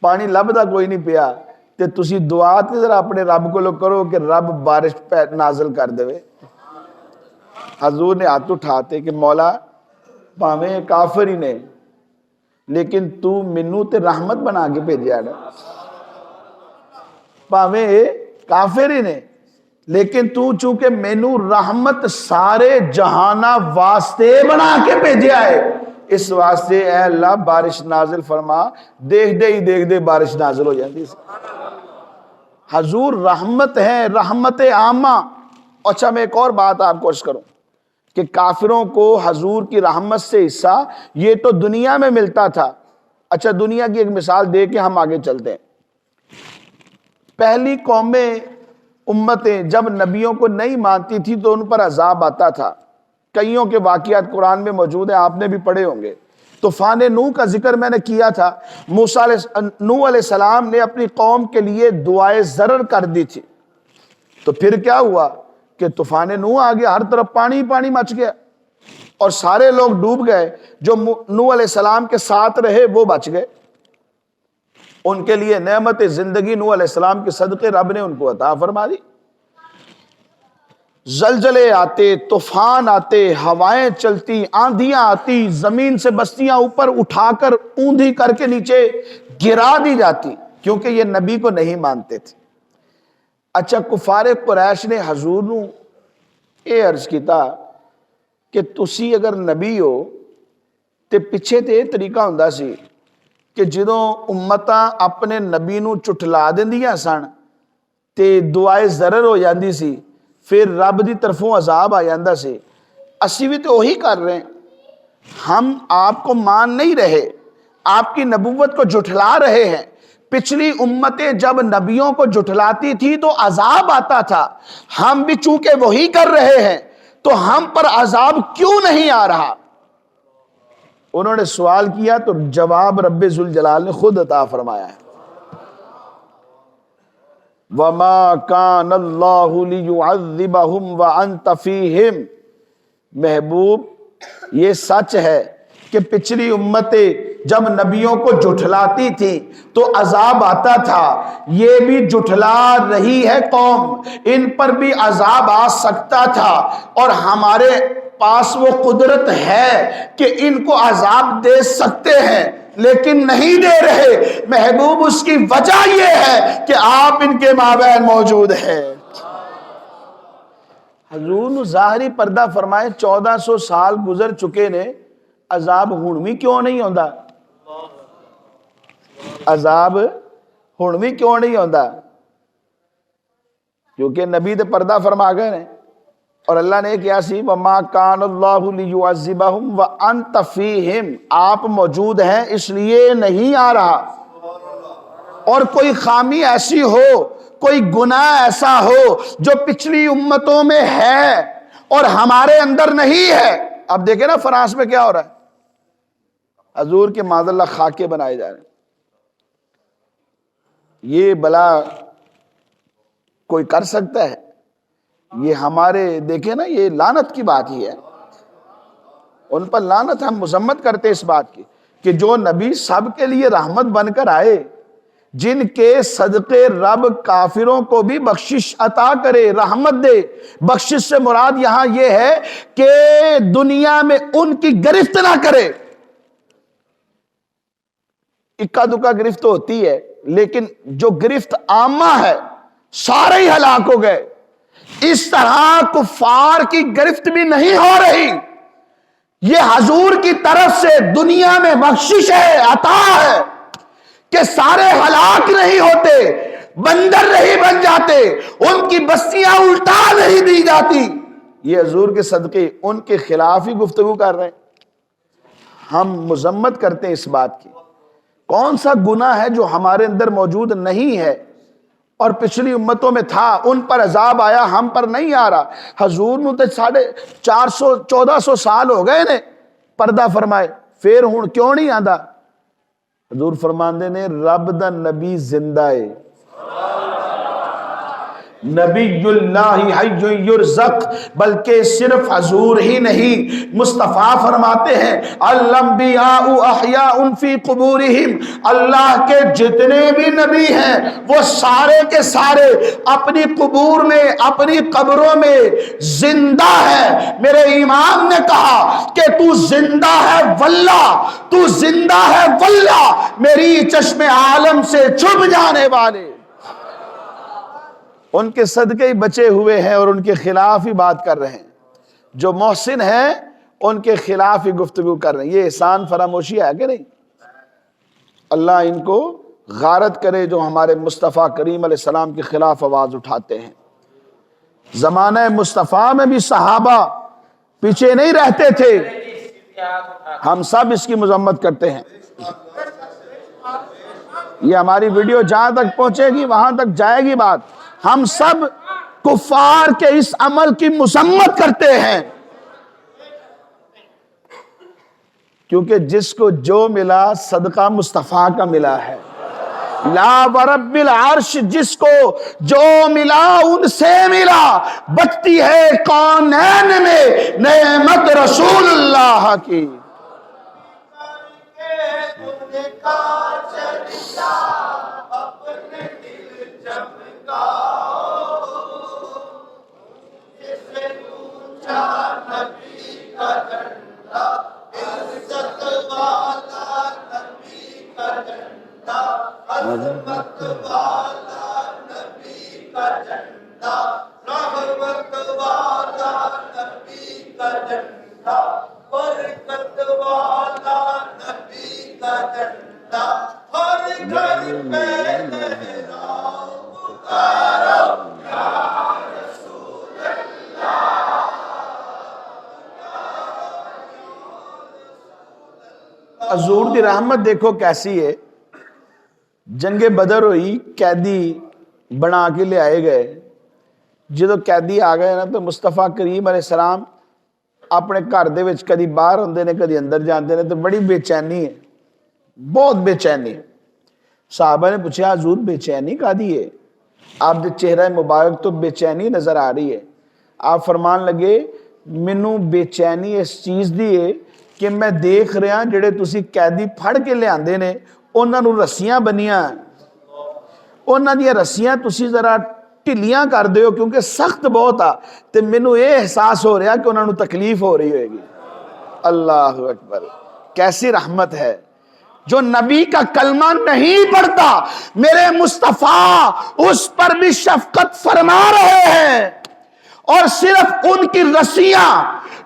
A: پانی لبدا کوئی نہیں پیا، تے تسی دعا تے ذرا اپنے رب کو کرو کہ رب بارش نازل کر دے۔ حضور نے ہاتھ اٹھاتے کہ مولا پاویں کافر ہی نے لیکن تو منو تے رحمت بنا کے بھیجیا نا، پاویں کافر ہی نے لیکن تو چونکہ مینو رحمت سارے جہانہ واسطے بنا کے بھیجیا ہے، اس واسطے اے اللہ بارش نازل فرما۔ دیکھ دے بارش نازل ہو جاتی۔ حضور رحمت ہے، رحمت عامہ۔ اچھا میں ایک اور بات آپ کو عرض کروں کہ کافروں کو حضور کی رحمت سے حصہ یہ تو دنیا میں ملتا تھا۔ اچھا دنیا کی ایک مثال دے کے ہم آگے چلتے ہیں۔ پہلی قومیں امتیں جب نبیوں کو نہیں مانتی تھی تو ان پر عذاب آتا تھا، کئیوں کے واقعات قرآن میں موجود ہیں، آپ نے بھی پڑھے ہوں گے۔ طوفان نوح کا ذکر میں نے کیا تھا، نوح علیہ السلام نے اپنی قوم کے لیے دعائے ضرر کر دی تھی، تو پھر کیا ہوا کہ طوفان نوح آ گیا، ہر طرف پانی پانی مچ گیا اور سارے لوگ ڈوب گئے۔ جو نوح علیہ السلام کے ساتھ رہے وہ بچ گئے، ان کے لیے نعمت زندگی نوح علیہ السلام کے صدقے رب نے ان کو عطا فرما دی۔ زلزلے آتے، طوفان آتے، ہوائیں چلتی، آندھیاں آتی، زمین سے بستیاں اوپر اٹھا کر اوندھی کر کے نیچے گرا دی جاتی، کیونکہ یہ نبی کو نہیں مانتے تھے۔ اچھا کفار قریش نے حضور نو اے عرض کیتا کہ تسی اگر نبی ہو تے پیچھے تے طریقہ ہوندا سی کہ جدوں امتاں اپنے نبی نو چٹلا دیندیاں سن تے دعائے ضرر ہو جاندی سی، پھر رب دی طرفوں عذاب آ جاندا سی۔ اسی بھی تو وہی کر رہے ہیں، ہم آپ کو مان نہیں رہے، آپ کی نبوت کو جھٹلا رہے ہیں۔ پچھلی امتیں جب نبیوں کو جھٹلاتی تھی تو عذاب آتا تھا، ہم بھی چونکہ وہی کر رہے ہیں تو ہم پر عذاب کیوں نہیں آ رہا؟ انہوں نے سوال کیا تو جواب رب ذوالجلال نے خود عطا فرمایا ہے۔ وَمَا كَانَ اللَّهُ لِيُعَذِّبَهُمْ وَأَنْتَ فِيهِمْ، محبوب یہ سچ ہے کہ پچھلی امتیں جب نبیوں کو جھٹلاتی تھی تو عذاب آتا تھا، یہ بھی جھٹلا رہی ہے قوم، ان پر بھی عذاب آ سکتا تھا، اور ہمارے پاس وہ قدرت ہے کہ ان کو عذاب دے سکتے ہیں لیکن نہیں دے رہے۔ محبوب اس کی وجہ یہ ہے کہ آپ ان کے مابین موجود ہیں۔ حضور نو ظاہری پردہ فرمائے 1400 سال گزر چکے نے، عذاب ہن بھی کیوں نہیں ہوندا؟ عذاب ہن بھی کیوں نہیں ہوندا؟ کیونکہ نبی تے پردہ فرما گئے نے، اور اللہ نے کیا سی وَمَا كَانَ اللَّهُ لِيُعَذِّبَهُمْ وَأَنْتَ فِيهِمْ، آپ موجود ہیں اس لیے نہیں آ رہا۔ اور کوئی خامی ایسی ہو، کوئی گناہ ایسا ہو جو پچھلی امتوں میں ہے اور ہمارے اندر نہیں ہے۔ اب دیکھیں نا فرانس میں کیا ہو رہا ہے، حضور کے معاذ اللہ خاکے بنائے جا رہے ہیں۔ یہ بلا کوئی کر سکتا ہے؟ یہ ہمارے دیکھیں نا، یہ لعنت کی بات ہی ہے، ان پر لعنت۔ ہم مذمت کرتے اس بات کی کہ جو نبی سب کے لیے رحمت بن کر آئے، جن کے صدقے رب کافروں کو بھی بخشش عطا کرے، رحمت دے۔ بخشش سے مراد یہاں یہ ہے کہ دنیا میں ان کی گرفت نہ کرے۔ اکا دکا گرفت ہوتی ہے، لیکن جو گرفت عامہ ہے سارے ہی ہلاک ہو گئے۔ اس طرح کفار کی گرفت بھی نہیں ہو رہی۔ یہ حضور کی طرف سے دنیا میں بخشش ہے، عطا ہے کہ سارے ہلاک نہیں ہوتے، بندر نہیں بن جاتے، ان کی بستیاں الٹا نہیں دی جاتی۔ یہ حضور کے صدقے ان کے خلاف ہی گفتگو کر رہے ہیں۔ ہم مذمت کرتے ہیں اس بات کی۔ کون سا گناہ ہے جو ہمارے اندر موجود نہیں ہے اور پچھلی امتوں میں تھا، ان پر عذاب آیا، ہم پر نہیں آ رہا؟ حضور نو تے 1400 سال ہو گئے نے پردہ فرمائے، پھر ہن کیوں نہیں آندا؟ حضور فرماندے نے رب دا نبی زندہ ہے، نبی اللہ حی یرزق۔ بلکہ صرف حضور ہی نہیں، مصطفیٰ فرماتے ہیں الانبیاء احیاء فی قبورہم، اللہ کے جتنے بھی نبی ہیں وہ سارے کے سارے اپنی قبور میں، اپنی قبروں میں زندہ ہے۔ میرے امام نے کہا کہ تو زندہ ہے واللہ، تو زندہ ہے واللہ، میری چشم عالم سے چھپ جانے والے۔ ان کے صدقے ہی بچے ہوئے ہیں اور ان کے خلاف ہی بات کر رہے ہیں۔ جو محسن ہیں ان کے خلاف ہی گفتگو کر رہے ہیں۔ یہ احسان فراموشی ہے کہ نہیں؟ اللہ ان کو غارت کرے جو ہمارے مصطفیٰ کریم علیہ السلام کے خلاف آواز اٹھاتے ہیں۔ زمانہ مصطفیٰ میں بھی صحابہ پیچھے نہیں رہتے تھے۔ ہم سب اس کی مذمت کرتے ہیں۔ یہ ہماری ویڈیو جہاں تک پہنچے گی وہاں تک جائے گی بات۔ ہم سب کفار کے اس عمل کی مذمت کرتے ہیں، کیونکہ جس کو جو ملا صدقہ مصطفیٰ کا ملا ہے۔ لا ورب العرش، جس کو جو ملا ان سے ملا۔ بچتی ہے کونین میں نعمت رسول اللہ کی۔ حضور دی رحمت دیکھو کیسی ہے۔ جنگ بدر ہوئی، قیدی بنا کے لے آئے گئے۔ جدو قیدی آ گئے نا تو مصطفیٰ کریم علیہ السلام اپنے گھر دے وچ کدی باہر ہوندے نے کدی اندر جاندے نے، تو بڑی بے چینی ہے، بہت بے چینی۔ صحابہ نے پوچھا حضور بے چینی کا دی ہے؟ آپ دے چہرہ مبارک تو بے چینی نظر آ رہی ہے۔ آپ فرمان لگے مینوں بے چینی اس چیز دی ہے کہ میں دیکھ رہا جڑے تسی قیدی پھڑ کے لے آندے نے انہاں نوں رسیاں بنیاں، انہاں دی رسیاں تسی ذرا ٹھلیاں کر دیو کیونکہ سخت بہت آ، تے مینوں یہ احساس ہو رہا کہ انہاں نوں تکلیف ہو رہی ہوئے گی۔ اللہ اکبر، کیسی رحمت ہے۔ جو نبی کا کلمہ نہیں پڑھتا میرے مصطفیٰ اس پر بھی شفقت فرما رہے ہیں، اور صرف ان کی رسیاں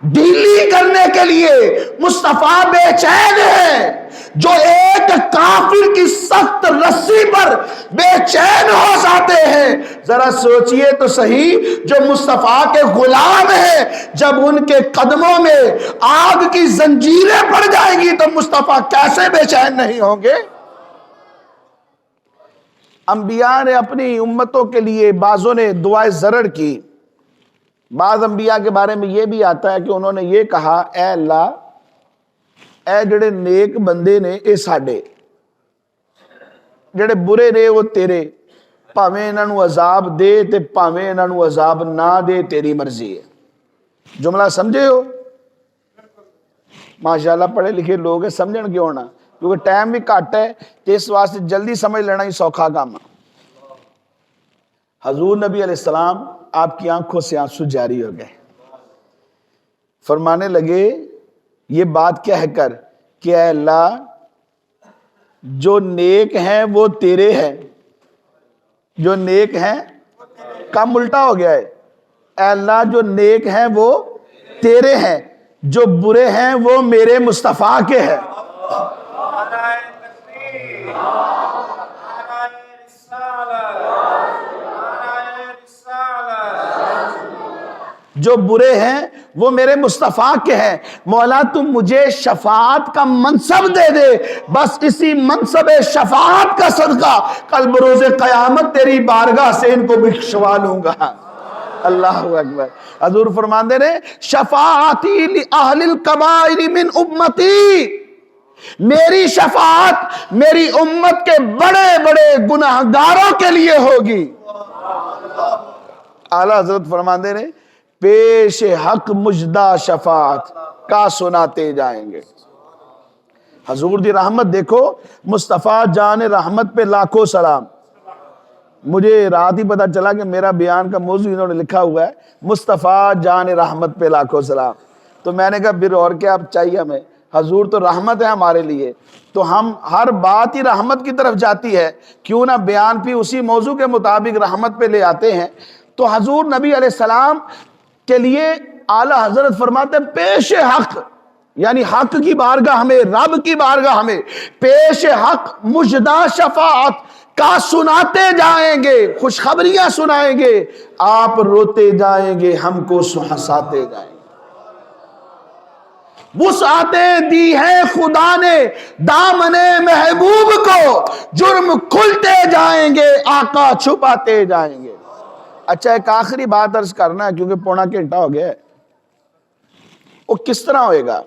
A: ڈھیلی کرنے کے لیے مصطفیٰ بے چین ہے۔ جو ایک کافر کی سخت رسی پر بے چین ہو جاتے ہیں، ذرا سوچئے تو صحیح، جو مصطفیٰ کے غلام ہیں، جب ان کے قدموں میں آگ کی زنجیریں پڑ جائیں گی تو مصطفیٰ کیسے بے چین نہیں ہوں گے؟ انبیاء نے اپنی امتوں کے لیے بعضوں نے دعائے زرڑ کی۔ بعض انبیاء کے بارے میں یہ بھی آتا ہے کہ انہوں نے یہ کہا، اے اللہ، اے جڑے نیک بندے نے اے ساڈے، جڑے برے نے وہ تیرے، پاویں انہاں نوں عذاب دے تے پاویں انہاں نوں عذاب نہ دے، تیری مرضی ہے۔ جملہ سمجھے ہو؟ ماشاءاللہ پڑھے لکھے لوگ ہیں، سمجھن کیوں نہ، کیونکہ ٹائم بھی کٹ ہے تو اس واسطے جلدی سمجھ لینا ہی سوکھا کام ہے۔ حضور نبی علیہ السلام آپ کی آنکھوں سے آنسو جاری ہو گئے، فرمانے لگے یہ بات کہہ کر کہ اے اللہ، جو نیک ہیں وہ تیرے ہیں، جو نیک ہیں، کام الٹا ہو گیا ہے، اے اللہ جو نیک ہیں وہ تیرے ہیں، جو برے ہیں وہ میرے مصطفیٰ کے ہیں۔ جو برے ہیں وہ میرے مصطفیٰ کے ہیں، مولا تم مجھے شفاعت کا منصب دے دے، بس اسی منصب شفاعت کا صدقہ کل بروز قیامت تیری بارگاہ سے ان کو بخشوا لوں گا۔ اللہ اکبر۔ حضور فرماندے نے شفاعتی لأہل الکبائر من امتی، میری شفاعت میری امت کے بڑے بڑے گناہگاروں کے لیے ہوگی۔ اعلیٰ حضرت فرماندے نے پیش حق مجدہ شفاعت کا سناتے جائیں گے۔ حضور دی رحمت دیکھو، مصطفیٰ جان رحمت پہ لاکھوں سلام۔ مجھے رات ہی پتا چلا کہ میرا بیان کا موضوع انہوں نے لکھا ہوا ہے، مصطفیٰ جان رحمت پہ لاکھوں سلام۔ تو میں نے کہا پھر اور کیا چاہیے ہمیں، حضور تو رحمت ہے ہمارے لیے، تو ہم ہر بات ہی رحمت کی طرف جاتی ہے، کیوں نہ بیان بھی اسی موضوع کے مطابق رحمت پہ لے آتے ہیں۔ تو حضور نبی علیہ السلام کے لیے اعلیٰ حضرت فرماتے ہیں پیش حق، یعنی حق کی بارگاہ ہمیں، رب کی بارگاہ ہمیں پیش حق مجدہ شفاعت کا سناتے جائیں گے، خوشخبریاں سنائیں گے، آپ روتے جائیں گے، ہم کو ہنساتے جائیں گے۔ وسعتیں دی ہیں خدا نے دامن محبوب کو، جرم کھلتے جائیں گے، آقا چھپاتے جائیں گے۔ اچھا ایک آخری بات عرض کرنا ہے کیونکہ پونا گھنٹہ ہو گیا ہے، وہ کس طرح ہوئے گا؟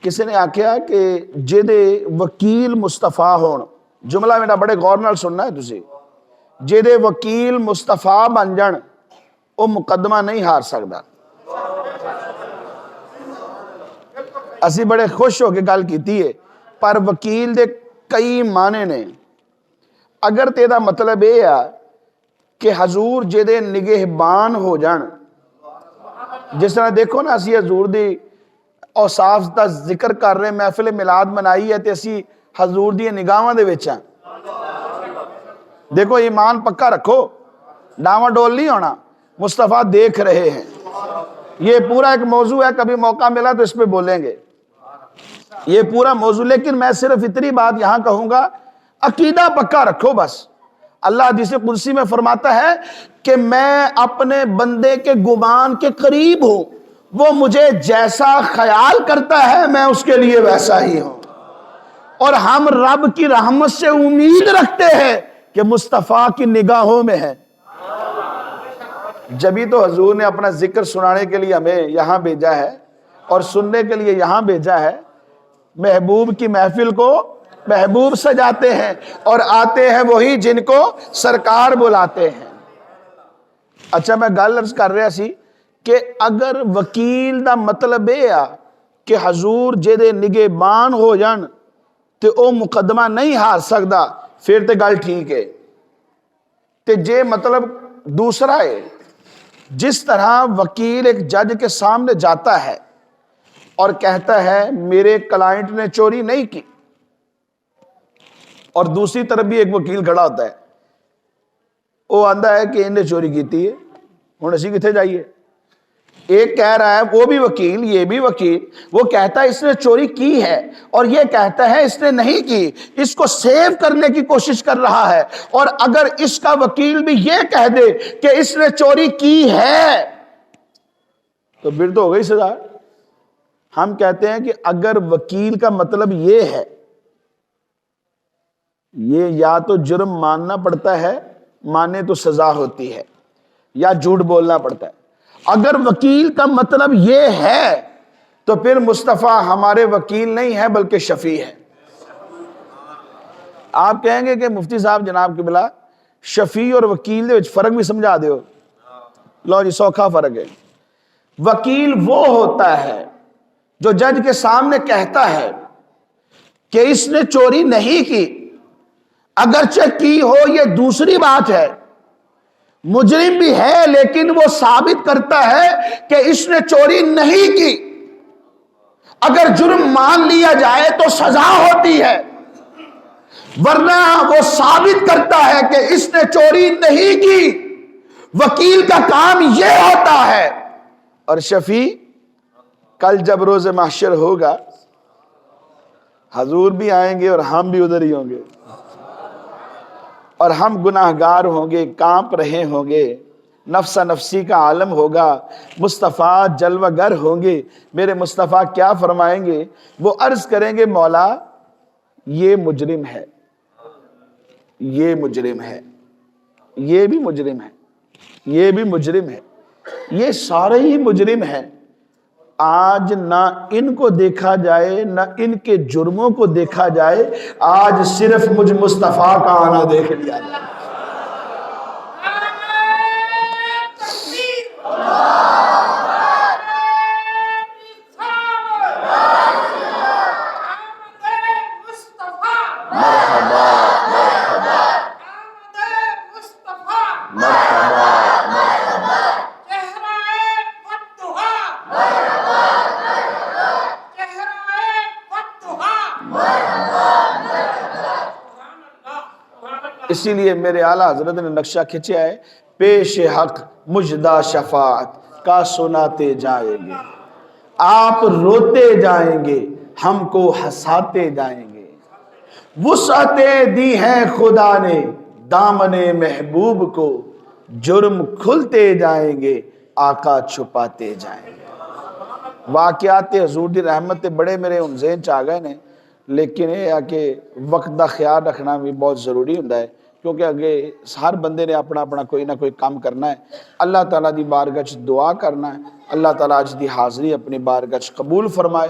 A: کسی نے آکھیا کہ جدے وکیل مصطفیٰ ہون، جملہ میرا بڑے غور نال سننا ہے تسی، جدے وکیل مصطفیٰ بن جان وہ مقدمہ نہیں ہار سکتا۔ اسی بڑے خوش ہو کے گل کیتی ہے، پر وکیل دے کئی معنی نے۔ اگر تیرا مطلب یہ ہے کہ حضور جدے نگہبان ہو جان، جس طرح دیکھو نا اسی حضور دی اوصاف دا ذکر کر رہے، محفل میلاد منائی ہے تے اسی حضور دی نگاہاں دے وچ ہیں۔ دیکھو ایمان پکا رکھو، ڈاواں ڈول نہیں ہونا، مصطفیٰ دیکھ رہے ہیں۔ یہ پورا ایک موضوع ہے، کبھی موقع ملا تو اس پہ بولیں گے، یہ پورا موضوع۔ لیکن میں صرف اتنی بات یہاں کہوں گا، عقیدہ پکا رکھو بس۔ اللہ حدیث قدسی میں فرماتا ہے کہ میں اپنے بندے کے گمان کے قریب ہوں، وہ مجھے جیسا خیال کرتا ہے میں اس کے لیے ویسا ہی ہوں، اور ہم رب کی رحمت سے امید رکھتے ہیں کہ مصطفیٰ کی نگاہوں میں ہے۔ جبھی تو حضور نے اپنا ذکر سنانے کے لیے ہمیں یہاں بھیجا ہے اور سننے کے لیے یہاں بھیجا ہے۔ محبوب کی محفل کو محبوب سجاتے ہیں اور آتے ہیں وہی جن کو سرکار بلاتے ہیں۔ اچھا میں گل عرض کر رہا سی کہ اگر وکیل دا مطلب یہ ہے کہ حضور جدے نگہبان ہو جان تے او مقدمہ نہیں ہار سکدا، پھر تے گل ٹھیک ہے۔ تے جے مطلب دوسرا ہے، جس طرح وکیل ایک جج کے سامنے جاتا ہے اور کہتا ہے میرے کلائنٹ نے چوری نہیں کی، اور دوسری طرف بھی ایک وکیل کھڑا ہوتا ہے، وہ آندا ہے کہ انہیں چوری کیتی ہے، ہوں اسی کتنے جائیے؟ ایک کہہ رہا ہے وہ بھی وکیل یہ بھی وکیل، وہ کہتا ہے اس نے چوری کی ہے اور یہ کہتا ہے اس نے نہیں کی، اس کو سیو کرنے کی کوشش کر رہا ہے، اور اگر اس کا وکیل بھی یہ کہہ دے کہ اس نے چوری کی ہے تو پھر تو ہو گئی سزا۔ ہم کہتے ہیں کہ اگر وکیل کا مطلب یہ ہے، یہ یا تو جرم ماننا پڑتا ہے، مانے تو سزا ہوتی ہے، یا جھوٹ بولنا پڑتا ہے۔ اگر وکیل کا مطلب یہ ہے تو پھر مصطفیٰ ہمارے وکیل نہیں ہے بلکہ شفیع ہے۔ آپ کہیں گے کہ مفتی صاحب جناب کے بلا شفیع اور وکیل دے فرق بھی سمجھا دے ہو۔ لو جی سوکھا فرق ہے۔ وکیل وہ ہوتا ہے جو جج کے سامنے کہتا ہے کہ اس نے چوری نہیں کی، اگرچہ کی ہو یہ دوسری بات ہے، مجرم بھی ہے لیکن وہ ثابت کرتا ہے کہ اس نے چوری نہیں کی۔ اگر جرم مان لیا جائے تو سزا ہوتی ہے، ورنہ وہ ثابت کرتا ہے کہ اس نے چوری نہیں کی۔ وکیل کا کام یہ ہوتا ہے۔ اور شفیع کل جب روز محشر ہوگا، حضور بھی آئیں گے اور ہم بھی ادھر ہی ہوں گے، اور ہم گناہگار ہوں گے، کانپ رہے ہوں گے، نفس نفسی کا عالم ہوگا، مصطفیٰ جلوہ گر ہوں گے۔ میرے مصطفیٰ کیا فرمائیں گے؟ وہ عرض کریں گے مولا یہ مجرم ہے، یہ مجرم ہے، یہ بھی مجرم ہے، یہ بھی مجرم ہے، یہ سارے ہی مجرم ہیں۔ آج نہ ان کو دیکھا جائے نہ ان کے جرموں کو دیکھا جائے، آج صرف مجھ مصطفیٰ کا آنا دیکھ لیا جائے۔ اسی لیے میرے اعلیٰ حضرت نے نقشہ کھینچا ہے، پیش حق مجدہ شفاعت کا سناتے جائیں گے، آپ روتے جائیں گے ہم کو ہنساتے جائیں گے، وسعتیں دی ہیں خدا نے دامن محبوب کو، جرم کھلتے جائیں گے آقا چھپاتے جائیں گے۔ واقعات حضور دی رحمت بڑے میرے ہن ذہن چ آ گئے نے، لیکن یہ ہے کہ وقت دا خیال رکھنا بھی بہت ضروری ہوندا ہے، کیونکہ اگے ہر بندے نے اپنا اپنا کوئی نہ کوئی کام کرنا ہے۔ اللہ تعالیٰ دی بارگاہ دعا کرنا ہے، اللہ تعالیٰ اج دی حاضری اپنی بارگاہ قبول فرمائے۔